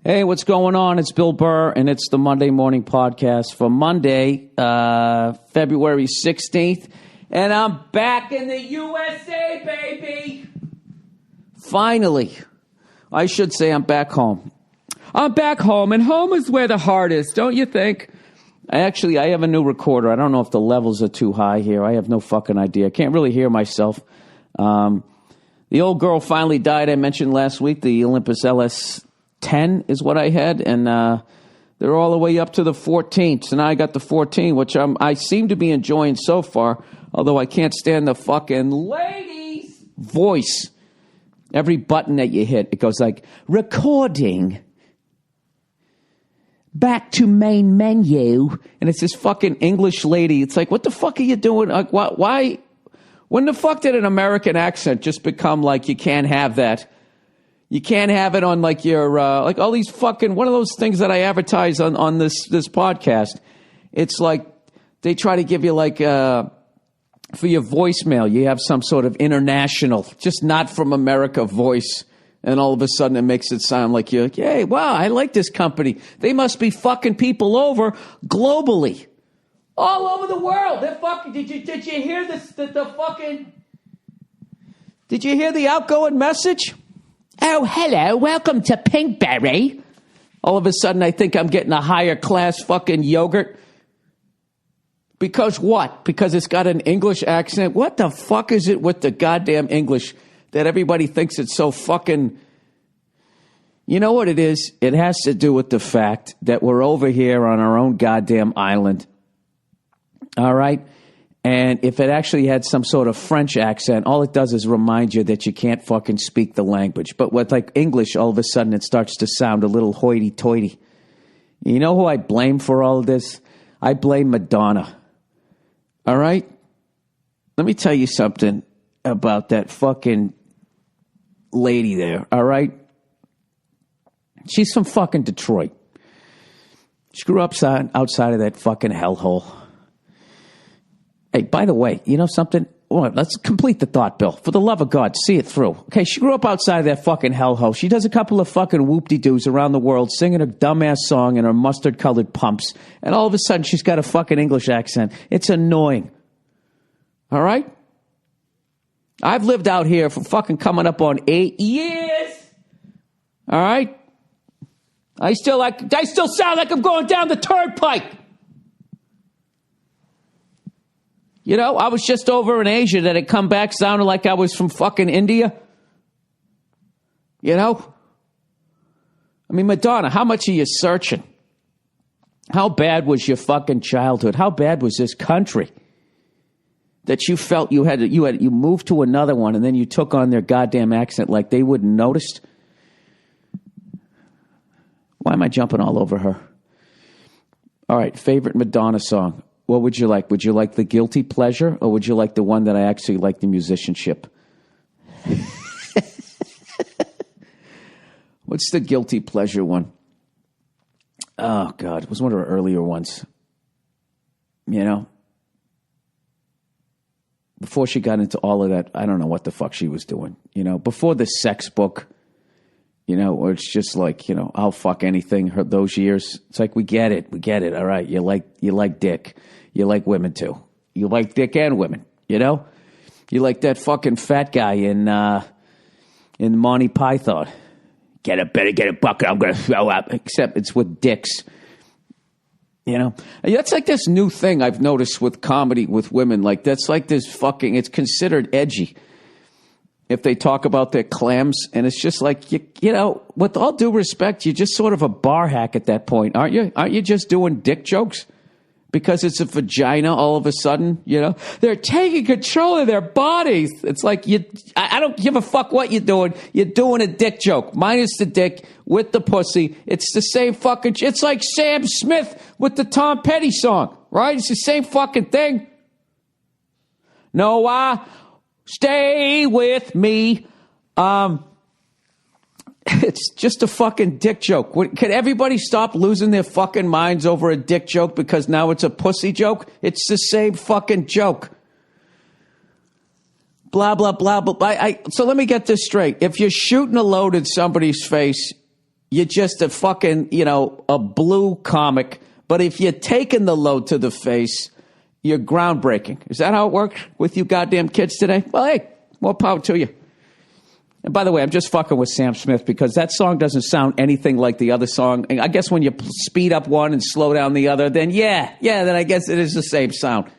Hey, what's going on? It's Bill Burr, and it's the Monday Morning Podcast for Monday, February 16th. And I'm back in the USA, baby! Finally. I should say I'm back home. I'm back home, and home is where the heart is, don't you think? I have a new recorder. I don't know if the levels are too high here. I have no fucking idea. I can't really hear myself. The old girl finally died, I mentioned last week. The Olympus LS10 is what I had, and they're all the way up to the 14. So now I got the 14, which I seem to be enjoying so far, although I can't stand the fucking lady's voice. Every button that you hit, it goes like, recording, back to main menu, and it's this fucking English lady. It's like, what the fuck are you doing? Like, why? When the fuck did an American accent just become like, you can't have that? You can't have it on like your, like all these fucking, one of those things that I advertise on this podcast. It's like, they try to give you like, for your voicemail, you have some sort of international, just not from America voice. And all of a sudden it makes it sound like you're like, hey, wow, I like this company. They must be fucking people over globally. All over the world. They're fucking, did you hear this, did you hear the outgoing message? Oh, hello, welcome to Pinkberry. All of a sudden I think I'm getting a higher class fucking yogurt. Because what? Because it's got an English accent? What the fuck is it with the goddamn English that everybody thinks it's so fucking... You know what it is? It has to do with the fact that we're over here on our own goddamn island. All right? And if it actually had some sort of French accent, all it does is remind you that you can't fucking speak the language. But with like English, all of a sudden it starts to sound a little hoity-toity. You know who I blame for all of this? I blame Madonna. All right? Let me tell you something about that fucking lady there, all right? She's from fucking Detroit. She grew up outside of that fucking hellhole. Hey, by the way, you know something? Let's complete the thought, Bill. For the love of God, see it through. Okay, she grew up outside of that fucking hellhole. She does a couple of fucking whoop-de-doos around the world singing a dumbass song in her mustard-colored pumps, and all of a sudden she's got a fucking English accent. It's annoying. All right? I've lived out here for fucking coming up on 8 years. All right? I still sound like I'm going down the turnpike. You know, I was just over in Asia that had come back sounding like I was from fucking India. You know? I mean, Madonna, how much are you searching? How bad was your fucking childhood? How bad was this country? That you felt you moved to another one and then you took on their goddamn accent like they wouldn't notice? Why am I jumping all over her? All right, favorite Madonna song. What would you like? Would you like the guilty pleasure or would you like the one that I actually like the musicianship? What's the guilty pleasure one? Oh, God. It was one of her earlier ones. You know? Before she got into all of that, I don't know what the fuck she was doing. You know? Before the sex book, you know, where it's just like, you know, I'll fuck anything those years. It's like, we get it. All right. You like dick. You like women too. You like dick and women, you know? You like that fucking fat guy in Monty Python. Better get a bucket, I'm going to throw up. Except it's with dicks. You know? That's like this new thing I've noticed with comedy with women. Like, that's like this fucking, it's considered edgy if they talk about their clams. And it's just like, you know, with all due respect, you're just sort of a bar hack at that point, aren't you? Aren't you just doing dick jokes? Because it's a vagina all of a sudden, you know? They're taking control of their bodies. It's like, I don't give a fuck what you're doing. You're doing a dick joke. Minus the dick, with the pussy. It's the same fucking... It's like Sam Smith with the Tom Petty song, right? It's the same fucking thing. No, stay with me. It's just a fucking dick joke. Can everybody stop losing their fucking minds over a dick joke because now it's a pussy joke? It's the same fucking joke. Blah, blah, blah, blah. So let me get this straight. If you're shooting a load in somebody's face, you're just a fucking, a blue comic. But if you're taking the load to the face, you're groundbreaking. Is that how it works with you goddamn kids today? Well, hey, more power to you. And by the way, I'm just fucking with Sam Smith because that song doesn't sound anything like the other song. And I guess when you speed up one and slow down the other, then then I guess it is the same sound.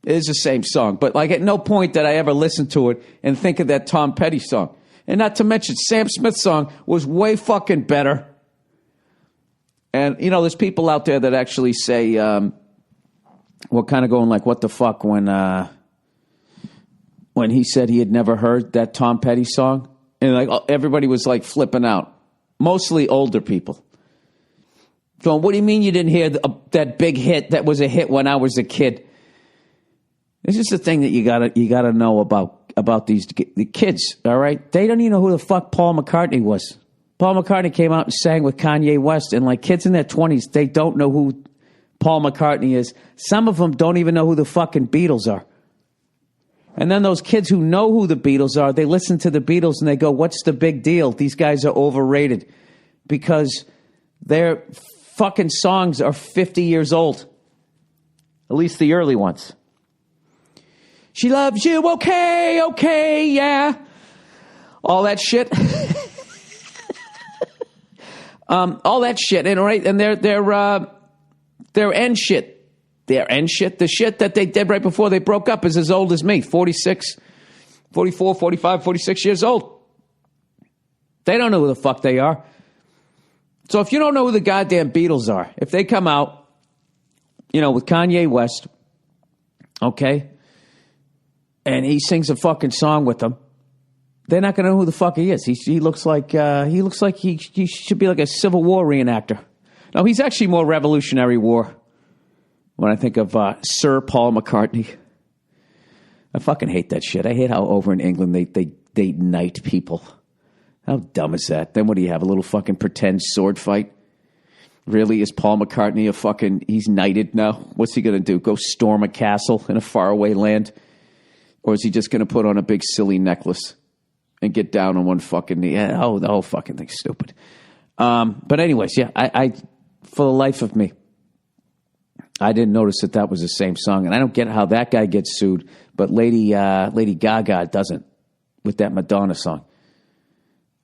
It is the same song. But like at no point did I ever listen to it and think of that Tom Petty song. And not to mention, Sam Smith's song was way fucking better. And, there's people out there that actually say, we're kind of going like, what the fuck, when he said he had never heard that Tom Petty song. And like everybody was like flipping out. Mostly older people. Going, what do you mean you didn't hear that big hit that was a hit when I was a kid? This is the thing that you gotta know about the kids, all right? They don't even know who the fuck Paul McCartney was. Paul McCartney came out and sang with Kanye West, and like kids in their 20s, they don't know who Paul McCartney is. Some of them don't even know who the fucking Beatles are. And then those kids who know who the Beatles are, they listen to the Beatles and they go, what's the big deal? These guys are overrated because their fucking songs are 50 years old. At least the early ones. She loves you, okay, yeah. All that shit. All that shit. And right, and their end shit. Their end shit, the shit that they did right before they broke up is as old as me, 46, 44, 45, 46 years old. They don't know who the fuck they are. So if you don't know who the goddamn Beatles are, if they come out, with Kanye West, okay, and he sings a fucking song with them, they're not going to know who the fuck he is. He looks like he should be like a Civil War reenactor. No, he's actually more Revolutionary War. When I think of Sir Paul McCartney, I fucking hate that shit. I hate how over in England they knight people. How dumb is that? Then what do you have? A little fucking pretend sword fight? Really? Is Paul McCartney he's knighted now? What's he going to do? Go storm a castle in a faraway land? Or is he just going to put on a big silly necklace and get down on one fucking knee? The whole fucking thing's stupid. But anyways, yeah, I for the life of me, I didn't notice that was the same song. And I don't get how that guy gets sued, but Lady Gaga doesn't with that Madonna song,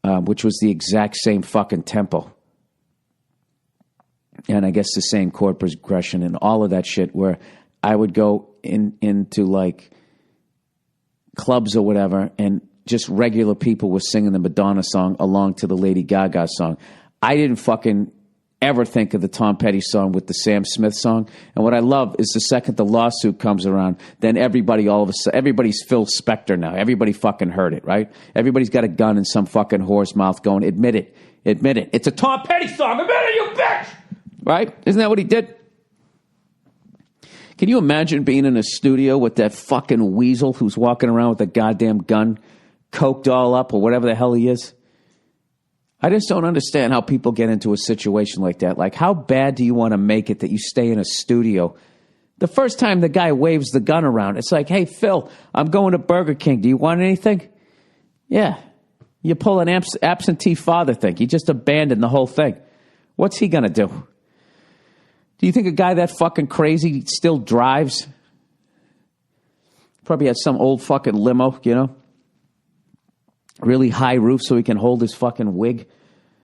which was the exact same fucking tempo. And I guess the same chord progression and all of that shit where I would go into like clubs or whatever and just regular people were singing the Madonna song along to the Lady Gaga song. I didn't fucking ever think of the Tom Petty song with the Sam Smith song. And what I love is the second the lawsuit comes around, then everybody's Phil Spector now. Everybody fucking heard it, right? Everybody's got a gun in some fucking whore's mouth going, admit it. It's a Tom Petty song. Admit it, you bitch! Right? Isn't that what he did? Can you imagine being in a studio with that fucking weasel who's walking around with a goddamn gun, coked all up or whatever the hell he is? I just don't understand how people get into a situation like that. Like, how bad do you want to make it that you stay in a studio? The first time the guy waves the gun around, it's like, hey, Phil, I'm going to Burger King. Do you want anything? Yeah. You pull an absentee father thing. You just abandon the whole thing. What's he going to do? Do you think a guy that fucking crazy still drives? Probably has some old fucking limo, Really high roof so he can hold his fucking wig.